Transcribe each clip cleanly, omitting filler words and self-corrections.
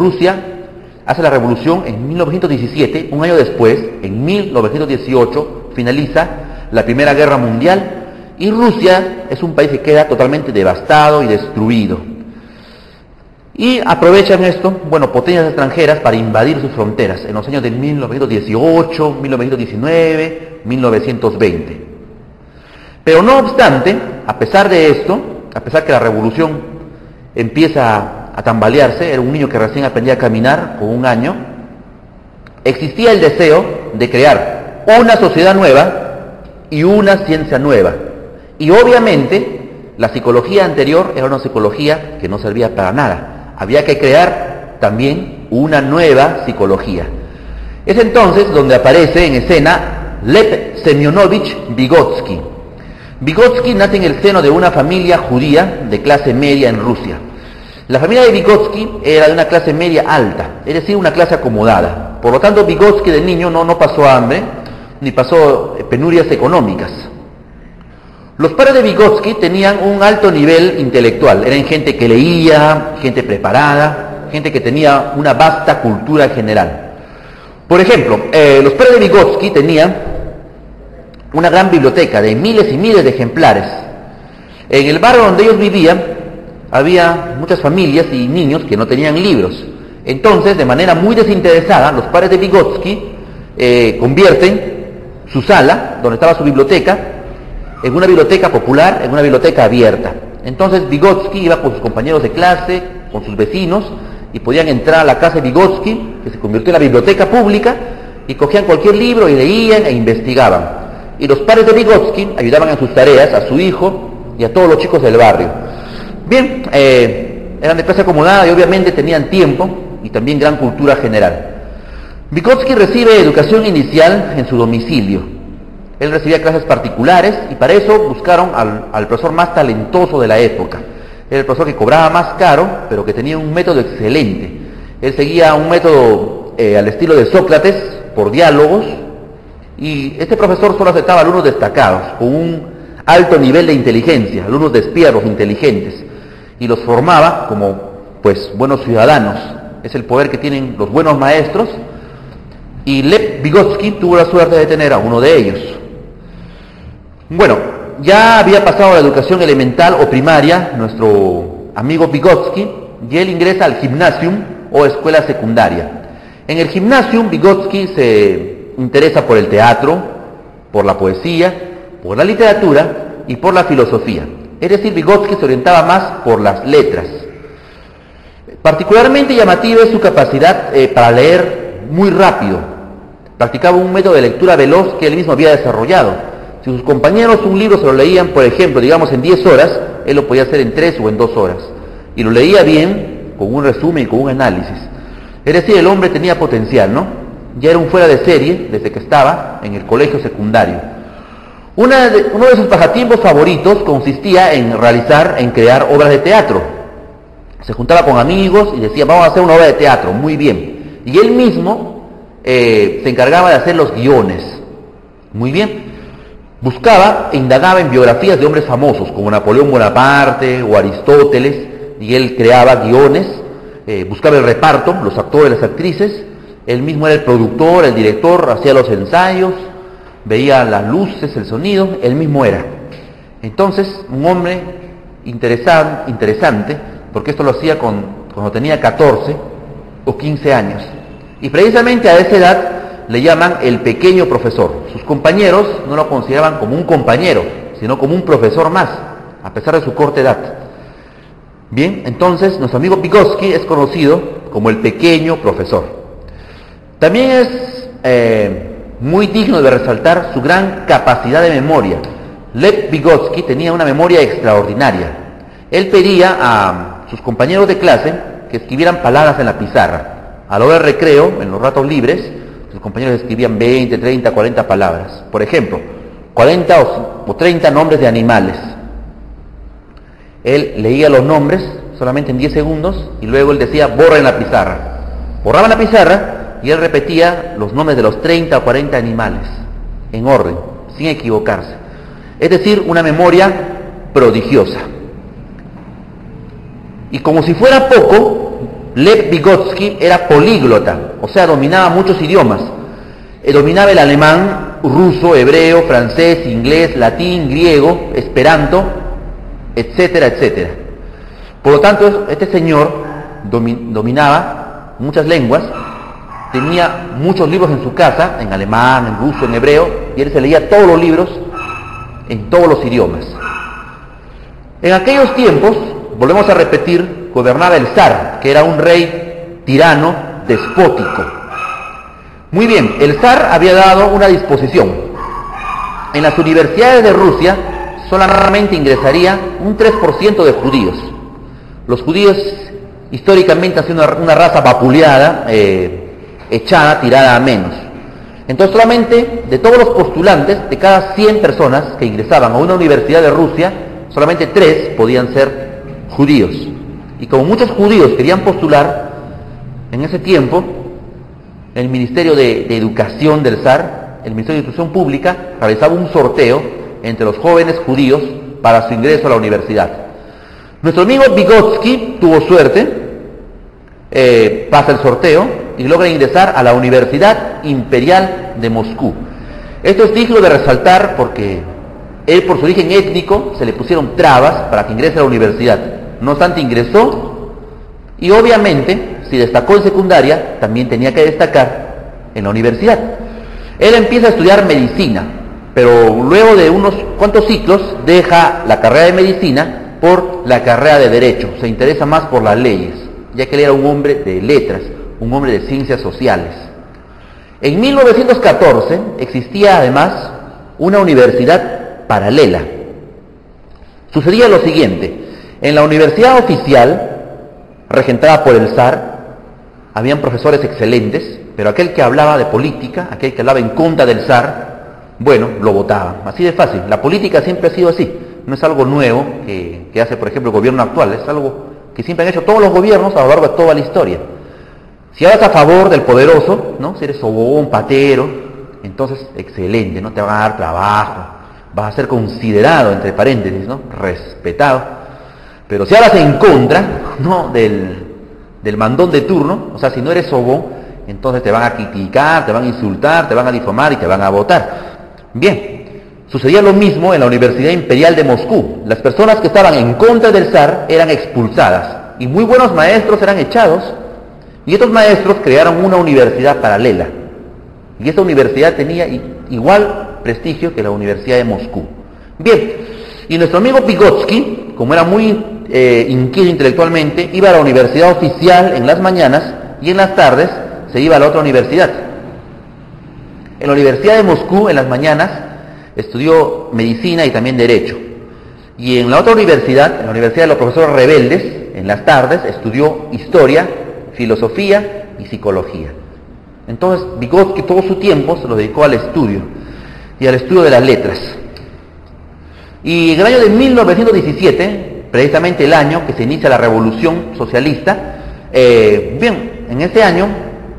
Rusia hace la revolución en 1917, un año después, en 1918, finaliza la Primera Guerra Mundial y Rusia es un país que queda totalmente devastado y destruido. Y aprovechan esto, potencias extranjeras para invadir sus fronteras en los años de 1918, 1919, 1920. Pero no obstante, a pesar de esto, a pesar que la revolución empieza a tambalearse, era un niño que recién aprendía a caminar con 1 año, existía el deseo de crear una sociedad nueva y una ciencia nueva. Y obviamente la psicología anterior era una psicología que no servía para nada. Había que crear también una nueva psicología. Es entonces donde aparece en escena Lev Semyonovich Vygotsky. Vygotsky nace en el seno de una familia judía de clase media en Rusia. La familia de Vygotsky era de una clase media alta, es decir, una clase acomodada. Por lo tanto, Vygotsky de niño no pasó hambre, ni pasó penurias económicas. Los padres de Vygotsky tenían un alto nivel intelectual, eran gente que leía, gente preparada, gente que tenía una vasta cultura general. Por ejemplo, los padres de Vygotsky tenían una gran biblioteca de miles y miles de ejemplares. En el barrio donde ellos vivían había muchas familias y niños que no tenían libros. Entonces, de manera muy desinteresada, los padres de Vygotsky convierten su sala, donde estaba su biblioteca, en una biblioteca popular, en una biblioteca abierta. Entonces Vygotsky iba con sus compañeros de clase, con sus vecinos, y podían entrar a la casa de Vygotsky, que se convirtió en la biblioteca pública, y cogían cualquier libro y leían e investigaban. Y los padres de Vygotsky ayudaban en sus tareas a su hijo y a todos los chicos del barrio. Bien, eran de clase acomodada y obviamente tenían tiempo y también gran cultura general. Vygotsky recibe educación inicial en su domicilio. Él recibía clases particulares y para eso buscaron al profesor más talentoso de la época. Era el profesor que cobraba más caro, pero que tenía un método excelente. Él seguía un método al estilo de Sócrates, por diálogos, y este profesor solo aceptaba alumnos destacados, con un alto nivel de inteligencia, alumnos despiertos, inteligentes, y los formaba como, buenos ciudadanos. Es el poder que tienen los buenos maestros, y Lev Vygotsky tuvo la suerte de tener a uno de ellos. Ya había pasado la educación elemental o primaria nuestro amigo Vygotsky y él ingresa al gymnasium o escuela secundaria. En el gymnasium Vygotsky se interesa por el teatro, por la poesía, por la literatura y por la filosofía. Es decir, Vygotsky se orientaba más por las letras. Particularmente llamativa es su capacidad para leer muy rápido. Practicaba un método de lectura veloz que él mismo había desarrollado. Si sus compañeros un libro se lo leían, por ejemplo, digamos en 10 horas, él lo podía hacer en 3 o en 2 horas. Y lo leía bien, con un resumen y con un análisis. Es decir, el hombre tenía potencial, ¿no? Ya era un fuera de serie desde que estaba en el colegio secundario. Uno de sus pasatiempos favoritos consistía en crear obras de teatro. Se juntaba con amigos y decía, vamos a hacer una obra de teatro, muy bien. Y él mismo se encargaba de hacer los guiones. Muy bien. Buscaba e indagaba en biografías de hombres famosos como Napoleón Bonaparte o Aristóteles y él creaba guiones, buscaba el reparto, los actores, las actrices, él mismo era el productor, el director, hacía los ensayos, veía las luces, el sonido, él mismo era. Entonces, un hombre interesante, porque esto lo hacía cuando tenía 14 o 15 años. Y precisamente a esa edad le llaman el pequeño profesor. Sus compañeros no lo consideraban como un compañero, sino como un profesor más, a pesar de su corta edad. Bien, entonces nuestro amigo Vygotsky es conocido como el pequeño profesor. También es muy digno de resaltar su gran capacidad de memoria. Lev Vygotsky tenía una memoria extraordinaria. Él pedía a sus compañeros de clase que escribieran palabras en la pizarra. A la hora del recreo, en los ratos libres, sus compañeros escribían 20, 30, 40 palabras. Por ejemplo, 40 o 30 nombres de animales. Él leía los nombres solamente en 10 segundos y luego él decía, borra en la pizarra. Borraba en la pizarra y él repetía los nombres de los 30 o 40 animales, en orden, sin equivocarse. Es decir, una memoria prodigiosa. Y como si fuera poco, Lev Vygotsky era políglota, o sea, dominaba muchos idiomas. Dominaba el alemán, ruso, hebreo, francés, inglés, latín, griego, esperanto, etcétera, etcétera. Por lo tanto, este señor dominaba muchas lenguas, tenía muchos libros en su casa, en alemán, en ruso, en hebreo, y él se leía todos los libros en todos los idiomas. En aquellos tiempos, volvemos a repetir, gobernaba el zar, que era un rey tirano, despótico. Muy bien, el zar había dado una disposición. En las universidades de Rusia solamente ingresaría un 3% de judíos. Los judíos históricamente han sido una raza vapuleada, echada, tirada a menos. Entonces solamente de todos los postulantes, de cada 100 personas que ingresaban a una universidad de Rusia, solamente 3 podían ser judíos. Y como muchos judíos querían postular, en ese tiempo, el Ministerio de Educación del zar, el Ministerio de Instrucción Pública, realizaba un sorteo entre los jóvenes judíos para su ingreso a la universidad. Nuestro amigo Vygotsky tuvo suerte, pasa el sorteo y logra ingresar a la Universidad Imperial de Moscú. Esto es digno de resaltar porque él, por su origen étnico, se le pusieron trabas para que ingrese a la universidad. No obstante, ingresó y obviamente, si destacó en secundaria, también tenía que destacar en la universidad. Él empieza a estudiar medicina, pero luego de unos cuantos ciclos deja la carrera de medicina por la carrera de derecho. Se interesa más por las leyes, ya que él era un hombre de letras, un hombre de ciencias sociales. En 1914 existía además una universidad paralela. Sucedía lo siguiente: en la universidad oficial, regentada por el zar, habían profesores excelentes, pero aquel que hablaba de política, aquel que hablaba en contra del zar, bueno, lo votaban. Así de fácil. La política siempre ha sido así. No es algo nuevo que hace, por ejemplo, el gobierno actual. Es algo que siempre han hecho todos los gobiernos a lo largo de toda la historia. Si hablas a favor del poderoso, ¿no? Si eres sobón, patero, entonces excelente, ¿no? Te van a dar trabajo, vas a ser considerado, entre paréntesis, ¿no? Respetado. Pero si hablas en contra, ¿no? del mandón de turno, o sea, si no eres sobón, entonces te van a criticar, te van a insultar, te van a difamar y te van a votar. Bien, sucedía lo mismo en la Universidad Imperial de Moscú. Las personas que estaban en contra del zar eran expulsadas y muy buenos maestros eran echados, y estos maestros crearon una universidad paralela, y esta universidad tenía igual prestigio que la Universidad de Moscú. Bien, y nuestro amigo Vygotsky, como era muy inquieto intelectualmente, iba a la universidad oficial en las mañanas y en las tardes se iba a la otra universidad. En la Universidad de Moscú, en las mañanas, estudió medicina y también derecho. Y en la otra universidad, en la Universidad de los Profesores Rebeldes, en las tardes, estudió historia, filosofía y psicología. Entonces, Vygotsky todo su tiempo se lo dedicó al estudio y al estudio de las letras. Y en el año de 1917, precisamente el año que se inicia la Revolución Socialista, bien, en ese año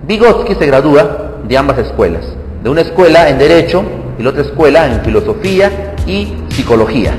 Vygotsky se gradúa de ambas escuelas, de una escuela en Derecho y la otra escuela en Filosofía y Psicología.